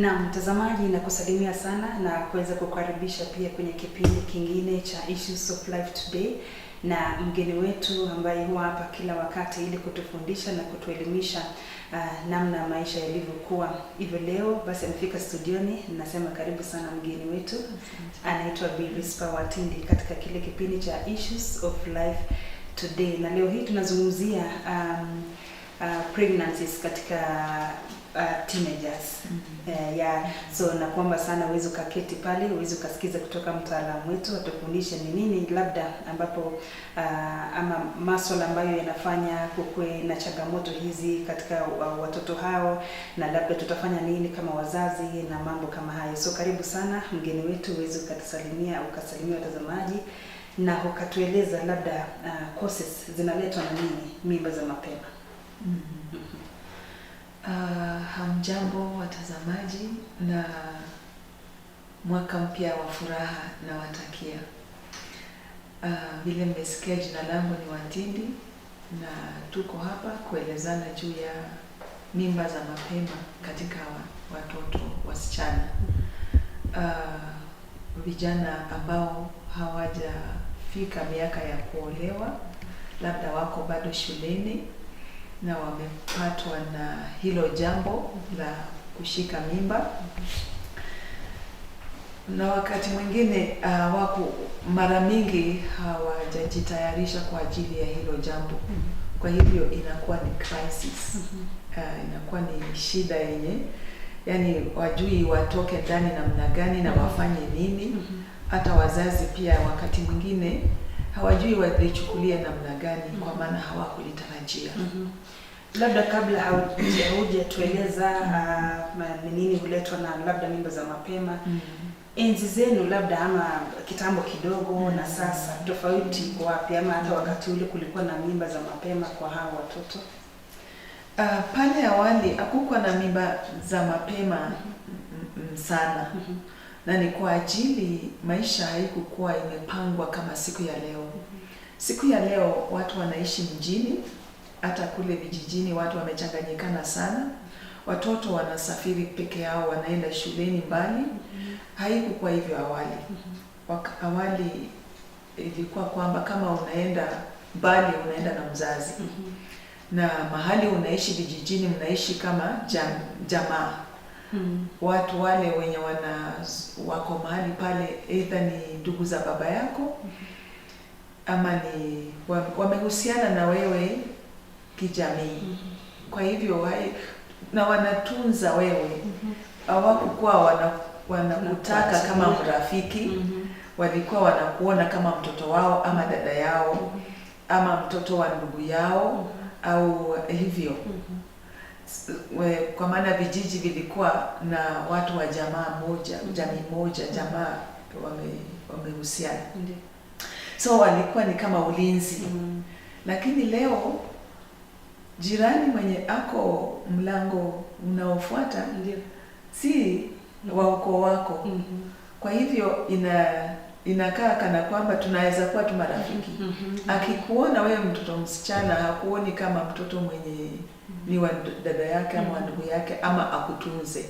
Na mtazamaji, na kusalimia sana na kuweza kukaribisha pia kwenye kipindi kingine cha Issues of Life Today, na mgeni wetu ambaye huwa hapa kila wakati ili kutufundisha na kutuelimisha namna maisha yalivyokuwa. Hivyo leo basi amefika studioni, nasema karibu sana mgeni wetu. Anaitwa Bi Rispa Watindi katika kile kipindi cha Issues of Life Today, na leo hii tunazungumzia pregnancies katika teenagers. So na kuomba sana uweze ukaketi pale, uweze ukasikiza kutoka mtaalamu wetu atufundishe ni nini labda ambapo ama masuala ambayo yanafanya kukue na changamoto hizi katika watoto hao, na labda tutafanya nini kama wazazi na mambo kama hayo. So karibu sana mgeni wetu, uweze ukatusalimia au ukasalimia watazamaji na ukatueleza labda causes zinaletwa na nini mimba za mapema. Hamjambo watazamaji, na mwaka mpya wa furaha na watakia. Vile mmesikia, jina langu ni Watindi na tuko hapa kuelezana juu ya mimba za mapema katika watoto wasichana, vijana ambao hawajafika miaka ya kuolewa, labda wako bado shuleni na wamepatwa na hilo jambo la kushika mimba, na wakati mwingine mara mingi hawajajitayarisha kwa ajili ya hilo jambo. Kwa hivyo inakuwa ni crisis, inakuwa ni shida yenye, yani wajui watoke ndani namna gani na wafanye nini. Hata wazazi pia wakati mwingine hawajui walichukulia namna gani, kwa maana hawakulitarajia. Labda kabla haujatueleza ni nini huletwa na labda mimba za mapema, enzi zenu labda ama kitambo kidogo na sasa, tofauti iko wapi? Ama hata wakati ule kulikuwa na mimba za mapema kwa hao watoto? Pale awali hakukuwa na mimba za mapema sana, na ni kwa ajili maisha haikukuwa imepangwa kama siku ya leo. Siku ya leo watu wanaishi mjini, hata kule vijijini watu wamechanganyikana sana. Watoto wanasafiri peke yao, wanaenda shuleni mbali. Haikukuwa hivyo awali. Awali ilikuwa kwamba kama unaenda mbali unaenda na mzazi, na mahali unaishi vijijini mnaishi kama jamaa. Watu wale wenye wako mahali pale, either ni ndugu za baba yako ama ni wamehusiana na wewe kijamii. Kwa hivyo na wanatunza wewe. Hawakukuwa wanakutaka kama mrafiki. Walikuwa wanakuona kama mtoto wao ama dada yao ama mtoto wa ndugu yao au hivyo. Kwa maana vijiji vilikuwa na watu wa jamaa moja, jamii moja, jamaa wamehusiana. So walikuwa ni kama ulinzi. Lakini leo jirani mwenye ako mlango unaofuata si wa ukoo wako. Kwa hivyo inakaa kana kwamba tunaweza kuwa tu marafiki. Akikuona wewe mtoto msichana, hakuoni kama mtoto mwenye ni wa dada yake ama ndugu yake ama akutunze.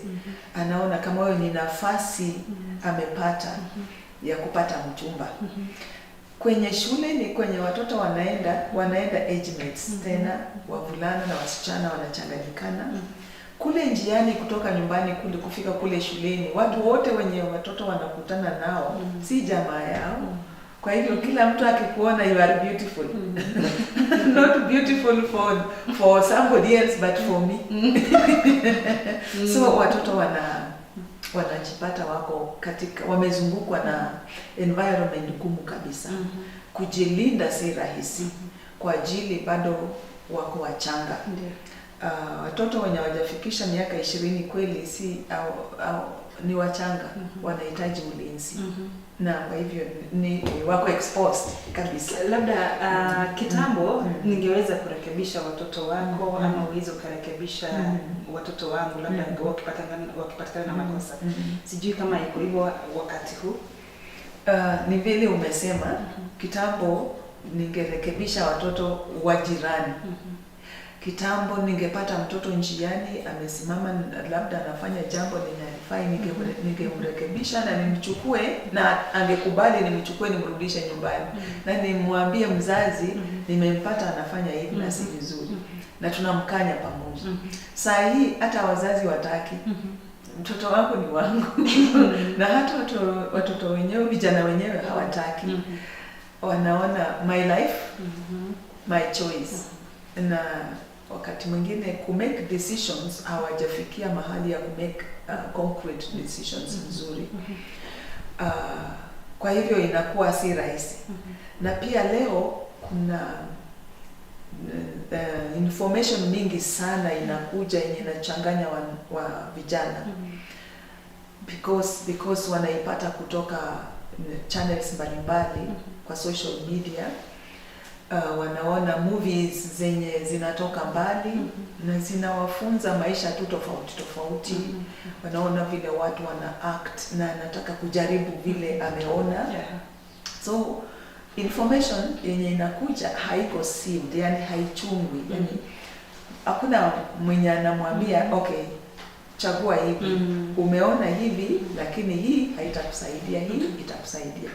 Anaona kama wewe ni nafasi amepata ya kupata mchumba. Kwenye shule ni kwenye watoto wanaenda age mates, tena wavulana na wasichana wanachanganyikana. Kule njiani kutoka nyumbani kule kufika kule shuleni, watu wote wenye watoto wanakutana nao si jamaa yao. Kwa hivyo kila mtu akikuona, you are beautiful. Not beautiful for somebody else but for me. So watoto wanajipata wako katika, wamezungukwa na environment gumu kabisa. Kujilinda si rahisi kwa ajili bado wako wachanga. Watoto wenye hawajafikisha miaka 20 kweli ni wachanga, wanahitaji ulinzi. Na kwa hivyo ni wako exposed kabisa. Labda kitambo ningeweza kurekebisha watoto wako ama uweze kurekebisha watoto wangu labda wakipatikana na makosa. Sijui kama iko hivyo wakati huu. Ni vile umesema, kitambo ningerekebisha watoto wa jirani. Kitambo ningepata mtoto njiani amesimama, labda anafanya jambo lenye halifai, ningemrekebisha na nimchukue, na angekubali nimchukue nimrudishe nyumbani, na nimwambie mzazi nimempata anafanya hivi na si vizuri, na tunamkanya pamoja. Saa hii hata wazazi wataki, mtoto wangu ni wangu na hata watoto wenyewe, vijana wenyewe hawataki. Wanaona my life, my choice. Na wakati mwingine ku make decisions hawajafikia mahali ya ku make concrete decisions nzuri. Kwa hivyo inakuwa si rahisi. Na pia leo kuna information mingi sana inakuja yenye inachanganya wa vijana, because wanaipata kutoka channels mbalimbali kwa social media. Wanaona movies zenye zinatoka mbali na zinawafunza maisha tu tofauti. Wanaona vile watu wana act na anataka kujaribu vile ameona. So information yenye inakuja haiko sealed, yani haichungwi. Yani hakuna mwenye anamwambia okay, chagua hivi. Umeona hivi, lakini hii haitakusaidia, hii itakusaidia.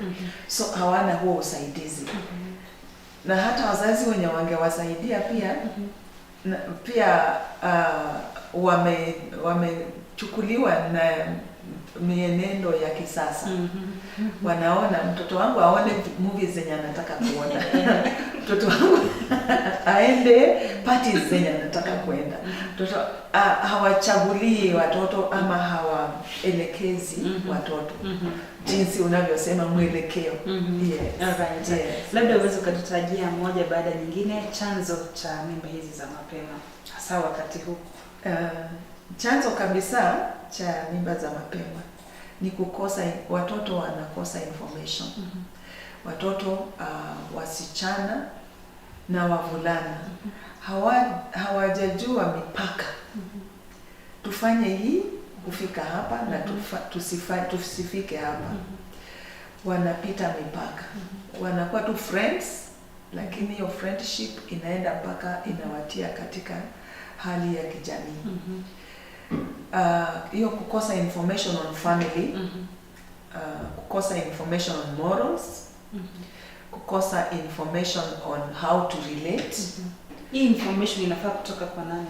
So hawana huo usaidizi. Na hata wazazi wenye wangewasaidia pia pia wamechukuliliwa na mienendo ya kisasa. Wanaona mtoto wangu aone movies zenye anataka kuona. Mtoto wangu aende parties zenye anataka kwenda. Mtoto hawachagulii watoto ama hawaelekezi watoto. Jinsi unavyosema mwelekeo. Alright. Yes. Labda uweze kututajia moja baada nyingine chanzo cha mimba hizi za mapema hasa wakati huu. Chanzo kabisa cha mimba za mapema ni kukosa, watoto wanakosa information. Watoto wasichana na wavulana hawajajua mipaka. Tufanye hii kufika hapa na tusifike hapa. Wanapita mipaka. Wanakuwa tu friends, lakini hiyo friendship inaenda mpaka inawatia katika hali ya kijamii. Hiyo kukosa information on family, kukosa information on morals, kukosa information on how to relate. Hii information inafaa kutoka kwa nani?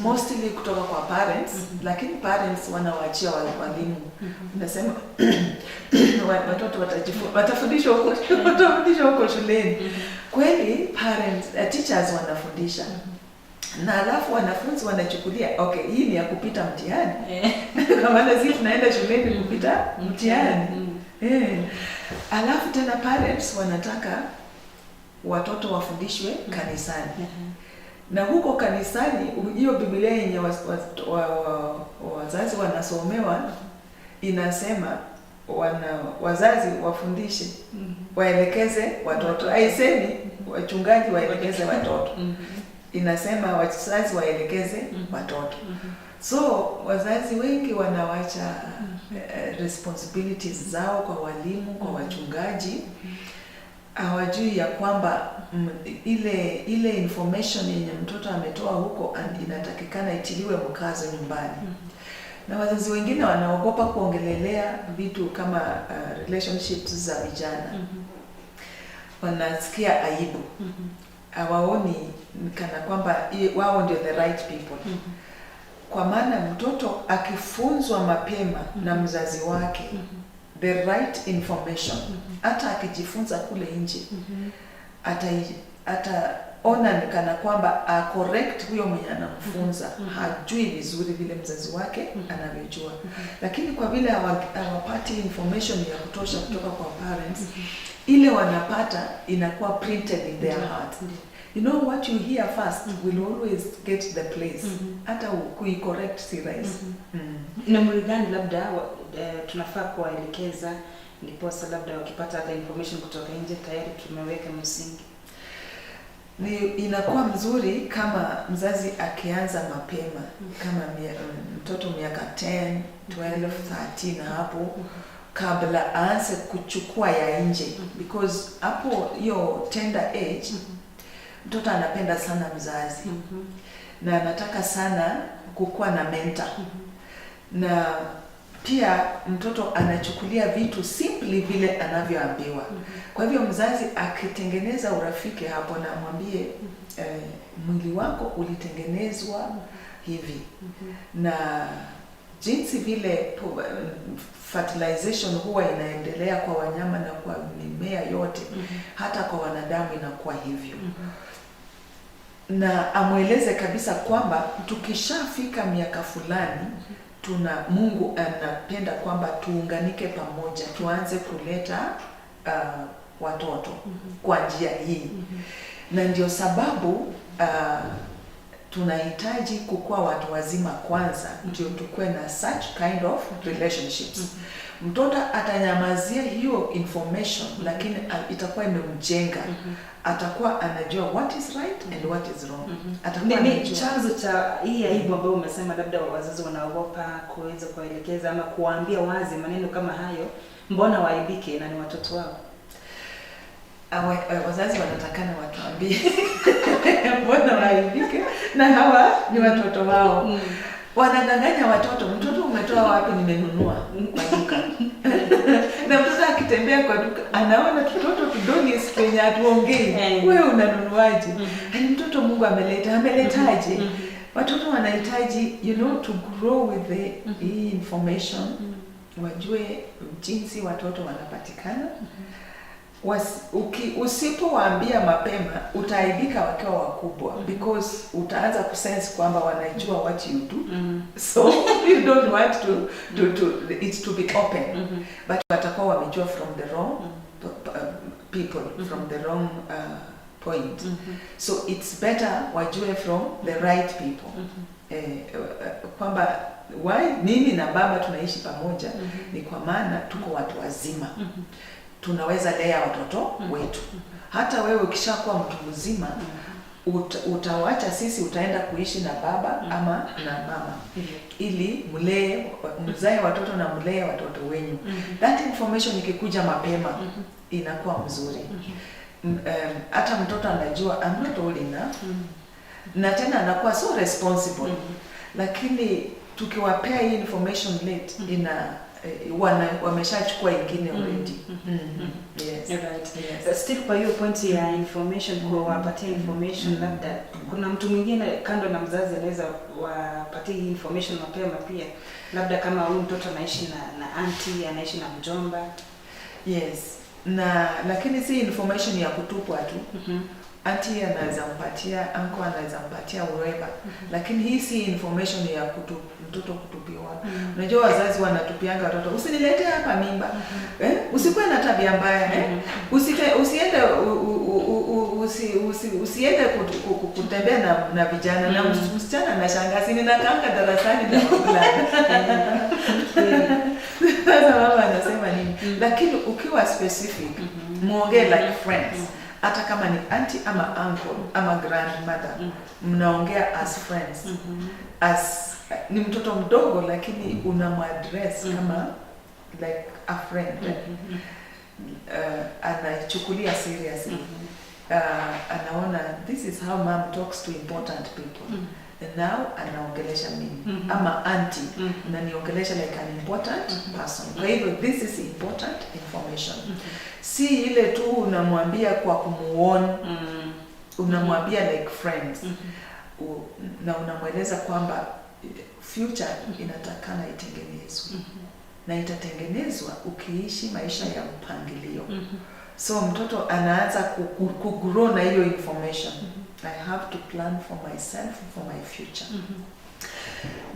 Mostly kutoka kwa parents, lakini parents wanawaachia walimu. Nasema watoto watafundishwa huko shuleni. Kweli parents, teachers wanafundisha. Na alafu wanafunzi wanachukulia okay, hii ni ya kupita mtihani. Kwa maana sisi tunaenda shuleni kupita mtihani. Alafu tena parents wanataka watoto wafundishwe kanisani. Na huko kanisani hiyo Biblia yenye wazazi wanasomewa inasema wazazi wafundishe, waelekeze watoto. Haisemi wachungaji waelekeze watoto. Inasema wazazi waelekeze watoto. So wazazi wengi wanawacha responsibilities zao kwa walimu, kwa wachungaji. Hawajui ya kwamba ile information yenye mtoto ametoa huko inatakikana itiliwe mkazo nyumbani. Na wazazi wengine wanaogopa kuongelelea vitu kama relationships za vijana. Wanasikia aibu. Hawaoni kana kwamba wao ndio the right people. Kwa maana mtoto akifunzwa mapema na mzazi wake the right information, hata akijifunza kule nje, ataona kana kwamba correct huyo mwenye anamfunza. Hajui vizuri vile mzazi wake anavyojua. Lakini kwa vile hawapati information ya kutosha kutoka kwa parents, ile wanapata inakuwa printed in their heart. You know what you hear first will always get the place. Hata kui-correct si rahisi. Ni umri gani labda tunafaa kuwaelekeza ndiposa labda wakipata hata information kutoka nje tayari tumeweka msingi? Inakuwa mzuri kama mzazi akianza mapema, kama mtoto miaka 10, 12, 13 hapo, kabla aanze kuchukua ya nje. Because hapo hiyo tender age, mtoto anapenda sana mzazi. na anataka sana kukuwa na mentor. Na pia mtoto anachukulia vitu simply vile anavyoambiwa. Kwa hivyo mzazi akitengeneza urafiki hapo na amwambie mwili wako ulitengenezwa hivi, na jinsi vile fertilization huwa inaendelea kwa wanyama na kwa mimea yote, hata kwa wanadamu inakuwa hivyo. Na amweleze kabisa kwamba tukishafika miaka fulani, Mungu anapenda kwamba tuunganike pamoja, tuanze kuleta watoto kwa njia hii. Na ndio sababu tunahitaji kukuwa watu wazima kwanza, ndio tukue na such kind of relationships. Mtoto atanyamazia hiyo information, lakini itakuwa imemjenga. Atakuwa anajua what is right and what is wrong. Ni chanzo cha hii aibu ambayo umesema labda wazazi wanaogopa kuweza kuelekeza ama kuwaambia wazi maneno kama hayo, mbona waaibike na ni watoto wao? Wazazi wanatakana watuambie mbona waaibike na hawa ni watoto wao. Wanadanganya watoto. Mtoto umetoa wapi? Nimenunua kwa duka. Na mtoto akitembea kwa duka anaona tutoto tudoni penye atuongei. Wewe unanunuaje? Ni mtoto Mungu ameletaje? Watoto wanahitaji to grow with the information. Wajue jinsi watoto wanapatikana. Usipowaambia mapema utaaibika wakiwa wakubwa, because utaanza kusense kwamba wanajua what you do. So you don't want it to be open. But watakuwa wamejua from the wrong people, from the wrong point. So it's better wajue from the right people. Kwamba mimi na baba tunaishi pamoja ni kwa maana tuko watu wazima. Tunaweza lea watoto wetu. Hata wewe ukishakuwa mtu mzima, utawacha sisi, utaenda kuishi na baba ama na mama, ili mzae watoto na mlee watoto wenyu. That information ikikuja mapema inakuwa mzuri. Hata mtoto anajua I'm not old enough, na tena anakuwa so responsible. Lakini tukiwapea hii information late, wameshachukua ingine already. Yes. Right. Yes. Still kwa hiyo point ya information, kwa wapatia information, labda kuna mtu mwingine kando na mzazi anaweza wapatia hii information mapema pia, labda kama huyu mtoto anaishi na auntie, anaishi na mjomba. Yes. Lakini si information ya kutupwa tu. Auntie anaweza mpatia, uncle anaweza mpatia whoever. Lakini hii si information ya mtoto kutupiwa. Unajua wazazi wanatupianga watoto, usinilete hapa mimba. Usikuwe na tabia mbaya. Usiende kutembea na vijana. Na msichana na shangazi ninakaanga darasani na mvulana. Sasa mama anasema nini? Lakini ukiwa specific, muongee like friends. Hata kama ni auntie ama uncle ama grandmother, mnaongea as friends. Ni mtoto mdogo lakini unamuaddress kama like a friend. Anachukulia seriously. Anaona this is how mom talks to important people. And now anaongelesha mimi ama auntie na niongelesha like an important person. Kwa hivyo this is important information. Si ile tu unamwambia kwa kumuona, unamwambia like friends. Na unamweleza kwamba future inatakana itengenezwe. Na itatengenezwa ukiishi maisha ya mpangilio. So mtoto anaanza kugrow na hiyo information. I have to plan for myself, for my future.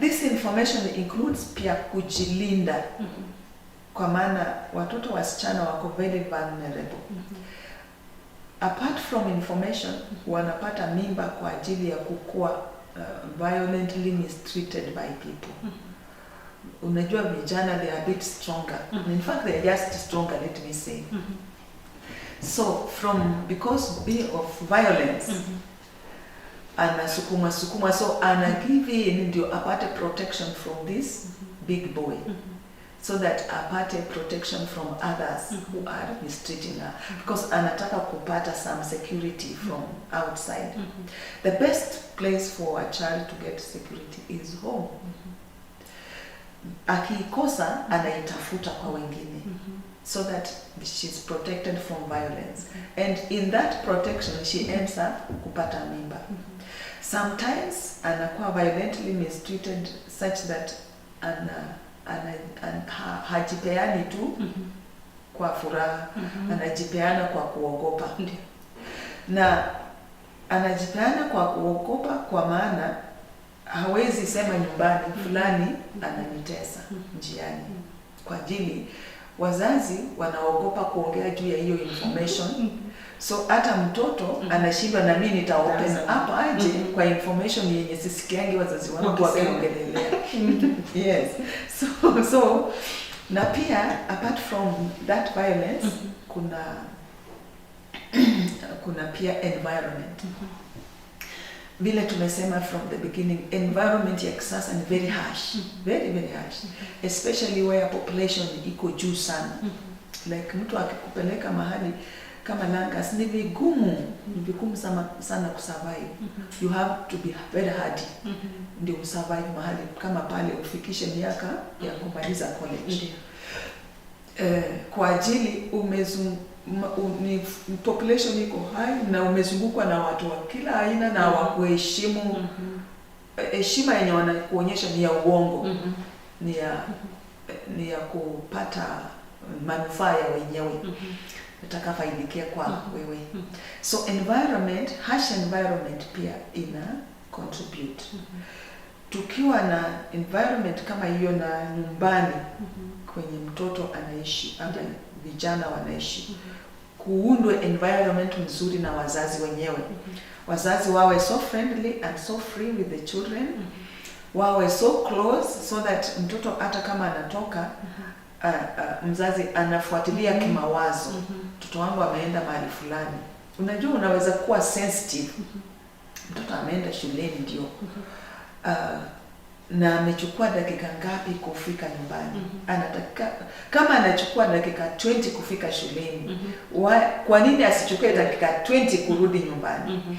This information includes pia kujilinda. Kwa maana watoto wasichana wako very vulnerable. Apart from information, wanapata mimba kwa ajili ya kukua violently mistreated by people. Unajua vijana, they are a bit stronger. In fact, they are just stronger, let me say. So because of violence, anasukuma, so ana give in ndio apate protection from this big boy. so that apate protection from others who are mistreating her, because anataka kupata some security from outside. The best place for a child to get security is home. Akiikosa anaitafuta kwa wengine, so that she's protected from violence, and in that protection she ends up kupata mimba. Sometimes anakuwa violently mistreated such that hajipeani tu kwa furaha, anajipeana kwa kuogopa. Na anajipeana kwa kuogopa kwa maana hawezi sema nyumbani fulani ananitesa njiani, kwa ajili wazazi wanaogopa kuongea juu ya hiyo information. So hata mtoto anashindwa, na mimi nita open up aje kwa information yenye sisikiangi wazazi wangu wakiongelelea. Yes. So na pia apart from that violence, kuna pia environment. Vile tumesema from the beginning, environment ya kisasa ni very harsh, very harsh, especially where population iko juu sana. Like mtu akikupeleka mahali kama Langas ni vigumu sana kusurvive. You have to be very hardy ndio usurvive mahali kama pale, ufikishe miaka ya kumaliza college. Kwa ajili population iko high na umezungukwa na watu wa kila aina na wa kuheshimu. Heshima yenye wanakuonyesha ni ya uongo, ni ya kupata manufaa ya wenyewe, nataka faidikia kwa wewe. So environment, harsh environment pia ina contribute. Tukiwa na environment kama hiyo na nyumbani kwenye mtoto anaishi ama vijana wanaishi, kuundwe environment mzuri na wazazi wenyewe. Wazazi wawe so friendly and so free with the children, wawe so close so that mtoto hata kama anatoka mzazi anafuatilia kimawazo. Mtoto wangu ameenda mahali fulani. Unajua unaweza kuwa sensitive. Mtoto ameenda shuleni ndio. Na amechukua dakika ngapi kufika nyumbani? Anataka kama anachukua dakika 20 kufika shuleni, kwa nini asichukue dakika 20 kurudi nyumbani?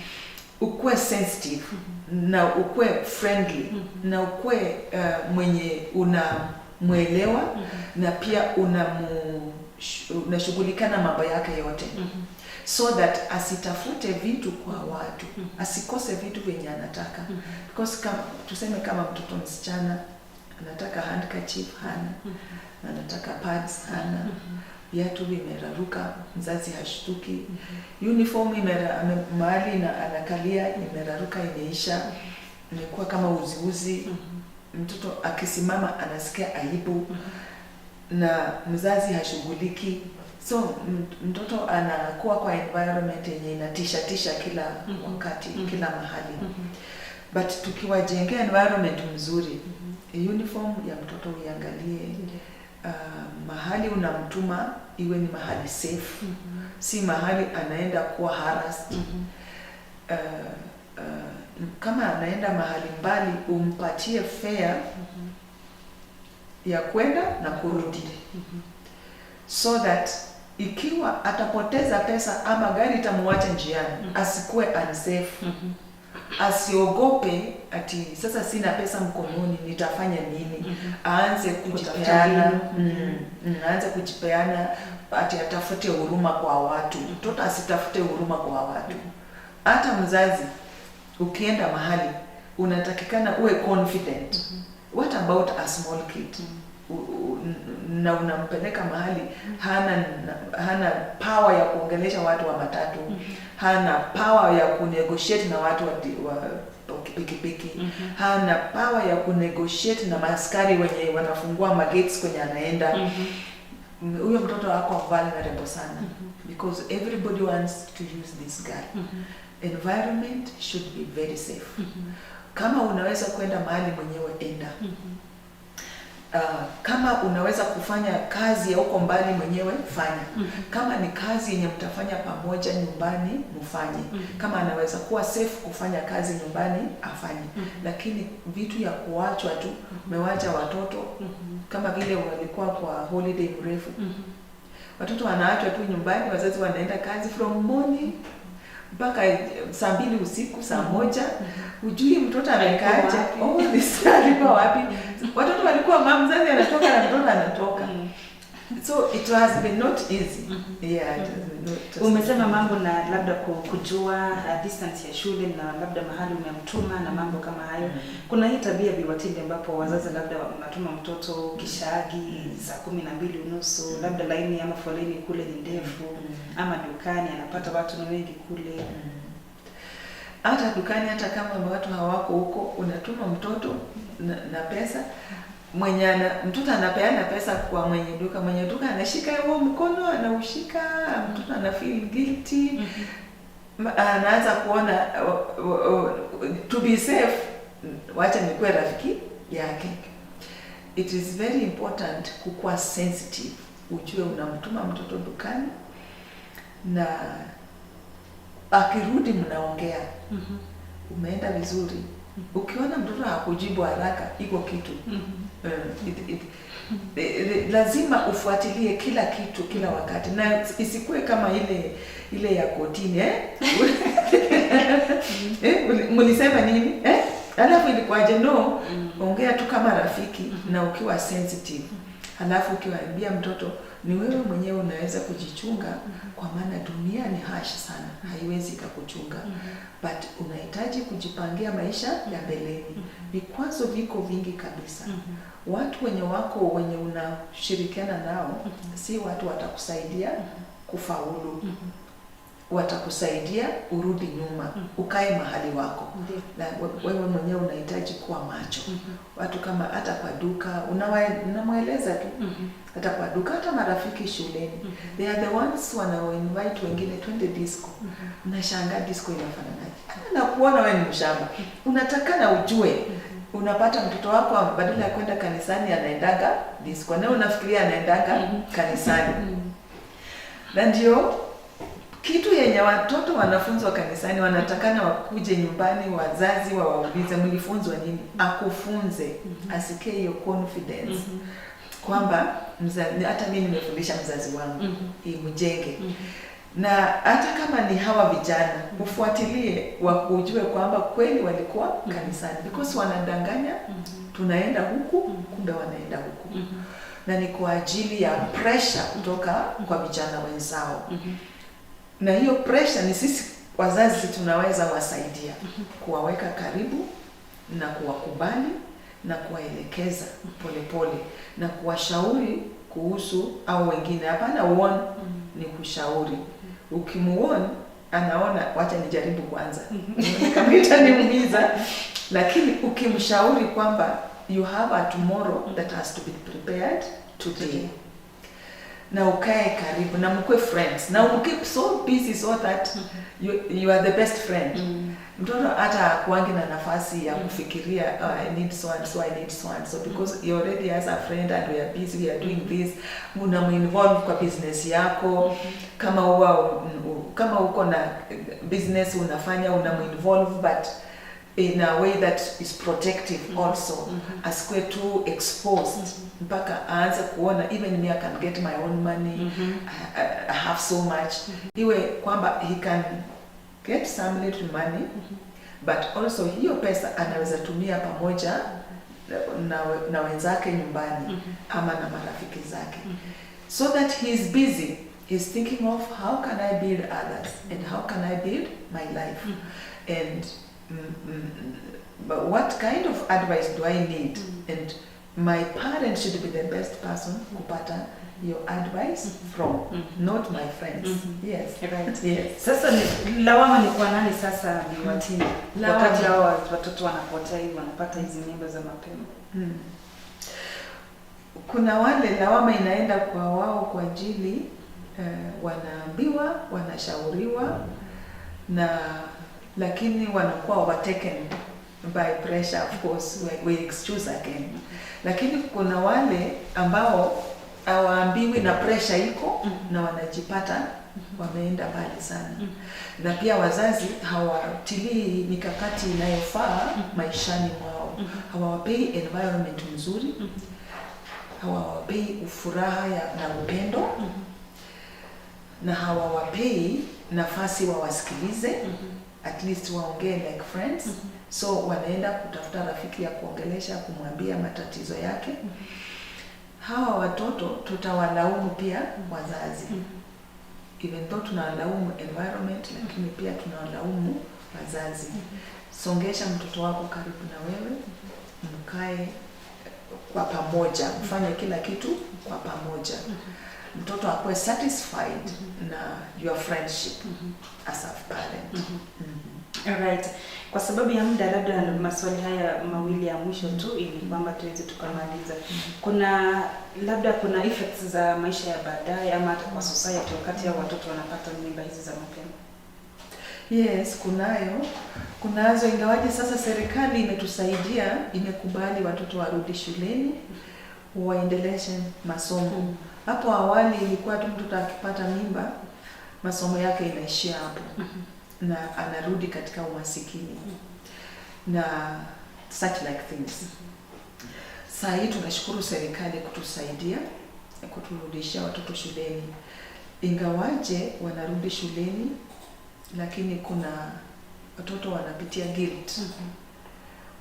Ukue sensitive na ukue friendly na ukue mwenye unamwelewa na pia unashughulikana mambo yake yote. So that asitafute vitu kwa watu, asikose vitu venye anataka. Because tuseme kama mtoto msichana anataka handkerchief hana, anataka pads hana, viatu vimeraruka, mzazi hashtuki, uniform mahali na anakalia imeraruka, imeisha, imekuwa kama uziuzi. Mtoto akisimama anasikia aibu na mzazi hashughuliki. So mtoto anakuwa kwa environment yenye inatisha kila wakati, kila mahali. But tukiwajengea environment mzuri, uniform ya mtoto uiangalie, mahali unamtuma iwe ni mahali safe, si mahali anaenda kuwa harassed. Kama anaenda mahali mbali, umpatie fare ya kwenda na kurudi, so that ikiwa atapoteza pesa ama gari itamuacha njiani, asikuwe unsafe. Asiogope ati sasa sina pesa mkononi nitafanya nini. Aanze kujipeana, ati atafute huruma kwa watu. Mtoto asitafute huruma kwa watu. Hata mzazi ukienda mahali unatakikana uwe confident. What about a small kid? Na unampeleka mahali hana power ya kuongelesha watu wa matatu, hana power ya kunegotiate na watu wa pikipiki, hana power ya kunegotiate na maaskari wenye wanafungua magates kwenye anaenda. Huyo mtoto wako vulnerable sana, because everybody wants to use this guy. Environment should be very safe. Kama unaweza kwenda mahali mwenyewe, enda. Kama unaweza kufanya kazi ya huko mbali mwenyewe, fanya. Kama ni kazi yenye mtafanya pamoja nyumbani, mfanye. Kama anaweza kuwa safe kufanya kazi nyumbani, afanye. Lakini vitu ya kuachwa tu, umewacha watoto kama vile walikuwa kwa holiday mrefu. Watoto wanaachwa tu nyumbani, wazazi wanaenda kazi from morning mpaka saa 2 usiku, saa 1. Hujui mtoto amekaaje, alikuwa wapi. Watoto walikuwa mzazi anatoka na mtoto anatoka. So it has been not easy. Yeah, it has been not. Umesema mambo na labda kujua distance ya shule na labda mahali umemtuma na mambo kama hayo. Kuna hii tabia Biwatinde ambapo wazazi labda wanatuma mtoto kishagi saa 12:30, labda laini ama foleni kule ni ndefu, ama dukani anapata watu wengi kule. Hata dukani, hata kama watu hawako huko, unatuma mtoto na pesa. Mtoto anapeana pesa kwa mwenye duka anashika huo mkono, anaushika, mtoto ana feel guilty. Anaanza kuona to be safe, wacha nikuwe rafiki yake. It is very important kukuwa sensitive, ujue unamtuma mtoto dukani na akirudi mnaongea. Umeenda vizuri. Ukiona mtoto hakujibu haraka, iko kitu. Lazima ufuatilie kila kitu kila wakati, na isikue kama ile ya kotini mlisema nini alafu ilikuwaje. No, ongea tu kama rafiki na ukiwa sensitive. Halafu ukiwaambia mtoto ni wewe mwenyewe unaweza kujichunga, kwa maana dunia ni harsh sana, haiwezi kukuchunga. But unahitaji kujipangia maisha ya mbeleni. Vikwazo viko vingi kabisa. Watu wenye unashirikiana nao si watu watakusaidia kufaulu. Watakusaidia urudi nyuma, ukae mahali wako. Na wewe mwenyewe unahitaji kuwa macho. Watu kama hata kwa duka, unamweleza tu. Hata kwa duka, hata marafiki shuleni. They are the ones wanao-invite wengine twende disco. Unashangaa disco inafananaje. Na kuona wewe ni mshamba. Unatakana ujue. Unapata mtoto wako badala ya kwenda kanisani anaendaga disco. Na unafikiria anaendaga kanisani. Na ndio kitu yenye watoto wanafunzwa kanisani, wanatakana wakuje nyumbani wazazi wawaulize mlifunzwa nini, akufunze, asikie hiyo confidence kwamba hata mimi nimefundisha mzazi wangu, imjenge. Na hata kama ni hawa vijana, ufuatilie wakujue kwamba kweli walikuwa kanisani, because wanadanganya, tunaenda huku, kumbe wanaenda huku. Na ni kwa ajili ya pressure kutoka kwa vijana wenzao. Na hiyo pressure ni sisi wazazi tunaweza wasaidia, kuwaweka karibu na kuwakubali na kuwaelekeza polepole na kuwashauri kuhusu au wengine. Hapana uone ni kushauri. Ukimuone anaona wacha nijaribu kwanza. Kama itaniumiza, lakini ukimshauri kwamba you have a tomorrow that has to be prepared today. Na ukae karibu na mkwe friends na keep so busy so that you are the best friend. Mtoto hata kuangi na nafasi ya kufikiria I need so and so, I need so and so, because he already has a friend and we are busy, we are doing this. Unaminvolve kwa business yako. Kama uko na business unafanya, unaminvolve but in a way that is protective also. Asikwe too exposed. Mpaka aanze kuona even me I can get my own money. I have so much. Iwe kwamba he can get some little money, but also hiyo pesa anaweza tumia pamoja na wenzake nyumbani ama na marafiki zake. So that he is busy, he's thinking of how can I build others and how can I build my life. And but what kind of advice do I need? And my parents should be the best person kupata your advice from, not my friends. Yes, right. Yes. Sasa lawama ni kwa nani sasa Biwatinde? Wakati hao watoto wanapotea hivi, wanapata hizi mimba za mapema. Kuna wale lawama inaenda kwa wao kwa ajili wanaambiwa, wanashauriwa lakini wanakuwa overtaken by pressure. Of course we excuse again. Lakini kuna wale ambao hawaambiwi na pressure iko na wanajipata wameenda mbali sana. Na pia wazazi hawatilii mikakati inayofaa maishani mwao. Hawawapei environment nzuri. hawawapei furaha na upendo, na hawawapei nafasi wawasikilize, at least waongee like friends. So wanaenda kutafuta rafiki ya kuongelesha, kumwambia matatizo yake. Hawa watoto tutawalaumu pia wazazi. Even though tunalaumu environment, lakini pia tunalaumu wazazi. Songesha mtoto wako karibu na wewe, mkae kwa pamoja, mfanye kila kitu kwa pamoja. Mtoto akuwe satisfied na your friendship as a parent. Alright. Kwa sababu ya muda, labda maswali haya mawili ya mwisho tu ili kwamba tuweze tukamaliza. Kuna effects za maisha ya baadaye ama hata kwa society wakati ya watoto wanapata mimba hizi za mapema? Yes, kunazo, ingawaje sasa serikali imetusaidia, imekubali watoto warudi shuleni waendeleshe masomo. Hapo awali ilikuwa tu mtoto akipata mimba masomo yake inaishia hapo na anarudi katika umasikini na such like things. Sasa hii tunashukuru serikali kutusaidia kuturudishia watoto shuleni, ingawaje wanarudi shuleni, lakini kuna watoto wanapitia guilt.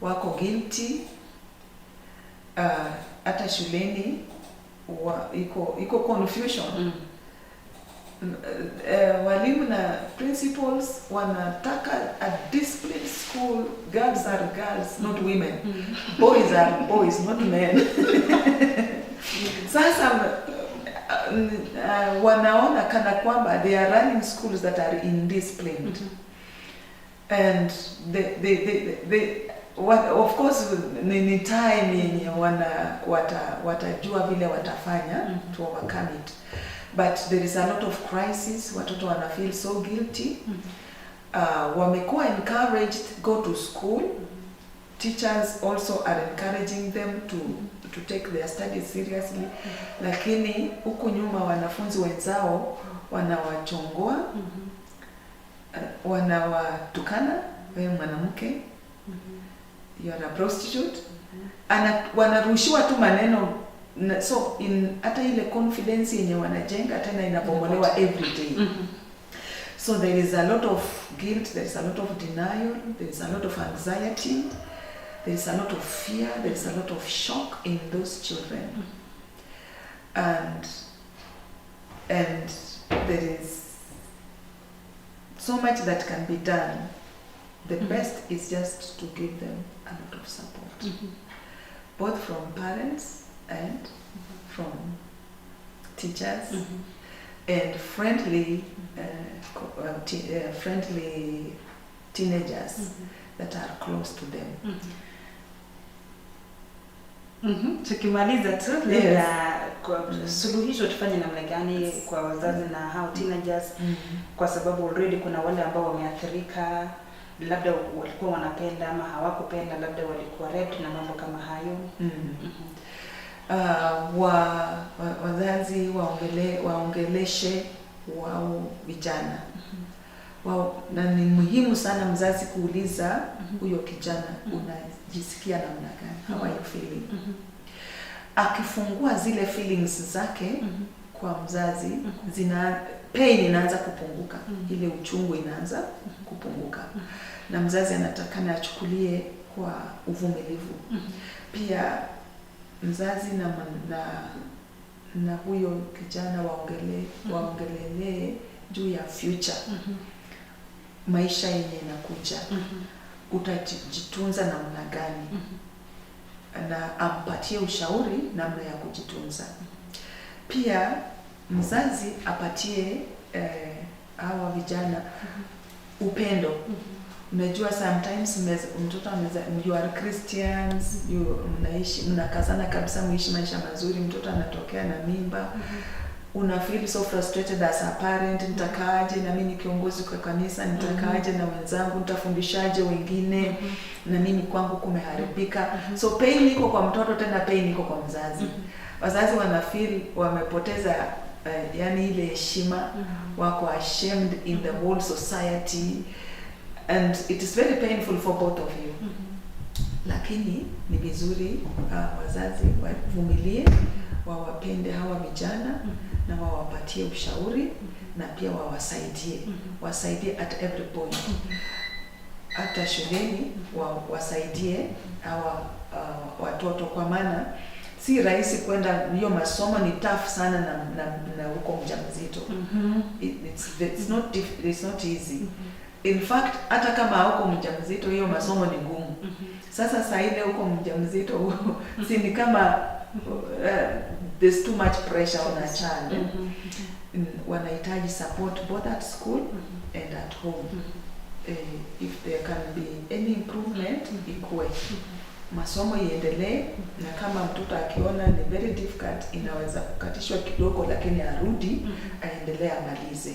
Wako guilty, hata shuleni iko confusion. Walimu na principals wanataka a disciplined school. Girls are girls, not women. Boys are boys, not men. Sasa wanaona kana kwamba they are running schools that are indisciplined. And they of course ni time yenye watajua vile watafanya to overcome it. But there is a lot of crisis. Watoto wana feel so guilty. Wamekuwa encouraged go to school. Teachers also are encouraging them to take their studies seriously. Lakini huku nyuma wanafunzi wenzao wanawachongoa, wanawatukana, wewe mwanamke, you are a prostitute. Wanarushiwa tu maneno. So hata ile confidence yenye wanajenga tena inabomolewa every day. So there is a lot of guilt, there is a lot of denial, there is a lot of anxiety, there is a lot of fear, there is a lot of shock in those children. And there is so much that can be done. The best is just to give them a lot of support, both from parents and from teachers, and friendly teenagers that are close to them. Tukimaliza tu, labda kwa suluhisho tufanye namna gani kwa wazazi na hao teenagers, kwa sababu already kuna wale ambao wameathirika, labda walikuwa wanapenda ama hawakupenda, labda walikuwa raped na mambo kama hayo. Wazazi waongeleshe wao vijana wao, na ni muhimu sana mzazi kuuliza huyo kijana, unajisikia namna gani, how are you feeling? Akifungua zile feelings zake kwa mzazi, pain inaanza kupunguka, ile uchungu inaanza kupunguka, na mzazi anatakana achukulie kwa uvumilivu. Pia mzazi na huyo kijana waongelee juu ya future, maisha yenye inakuja, utajitunza namna gani, na ampatie ushauri namna ya kujitunza. Pia mzazi apatie hawa vijana upendo. Unajua sometimes mtoto you are Christians, mnakazana kabisa muishi maisha mazuri, mtoto anatokea na mimba, una feel so frustrated as a parent. Nitakaaje na mimi kiongozi kwa kanisa, nitakaaje na wenzangu, nitafundishaje wengine, na mimi kwangu kumeharibika. So pain iko kwa mtoto, tena pain iko kwa mzazi. Wazazi wana feel wamepoteza yani ile heshima, wako ashamed in the whole society, and it is very painful for both of you. Lakini ni vizuri wazazi wavumilie, wawapende hawa vijana na wawapatie ushauri na pia wawasaidie. Wasaidie at every point. Hata shuleni wasaidie hawa watoto, kwa maana si rahisi kwenda, hiyo masomo ni tough sana na huko mjamzito. It's not easy. In fact, hata kama huko mjamzito hiyo masomo ni ngumu. Sasa saa ile huko mjamzito si ni kama there's too much pressure on a child. Wanahitaji support both at school and at home. If there can be any improvement, ikuwe masomo iendelee, na kama mtoto akiona ni very difficult, inaweza kukatishwa kidogo, lakini arudi aendelee amalize,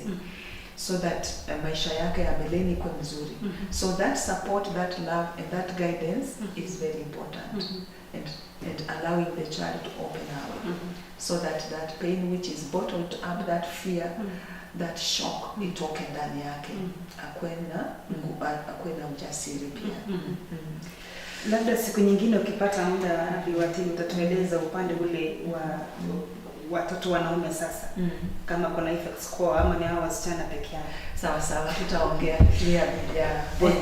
so that maisha yake ya mbeleni ikuwe mzuri. So that support, that love and that guidance is very important. And allowing the child to open up, so that pain which is bottled up, that fear, that shock, itoke ndani yake, akwe na ujasiri pia. Labda siku nyingine ukipata muda Biwatini, utatueleza upande ule wa watoto wanaume sasa, kama kuna effect score ama ni hao wasichana peke yao. Sawa, tutaongea clear ya boys.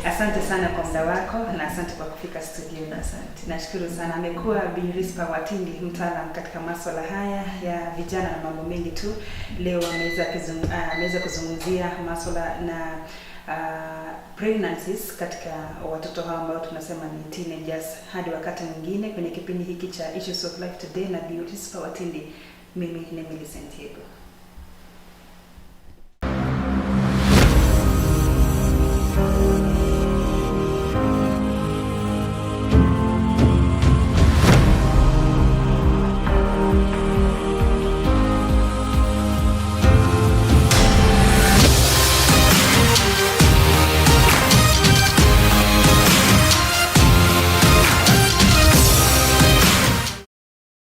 Asante sana kwa muda wako na asante kwa kufika studio. Asante. Nashukuru sana. Amekuwa Bi Rispa Watindi, mtaalamu katika masuala haya ya vijana na mambo mengi tu. Leo ameweza kuzungumzia masuala na pregnancies katika watoto hao ambao tunasema ni teenagers. Hadi wakati mwingine kwenye kipindi hiki cha Issues of Life Today na Bi Rispa Watindi, mimi ni Millicent Yego.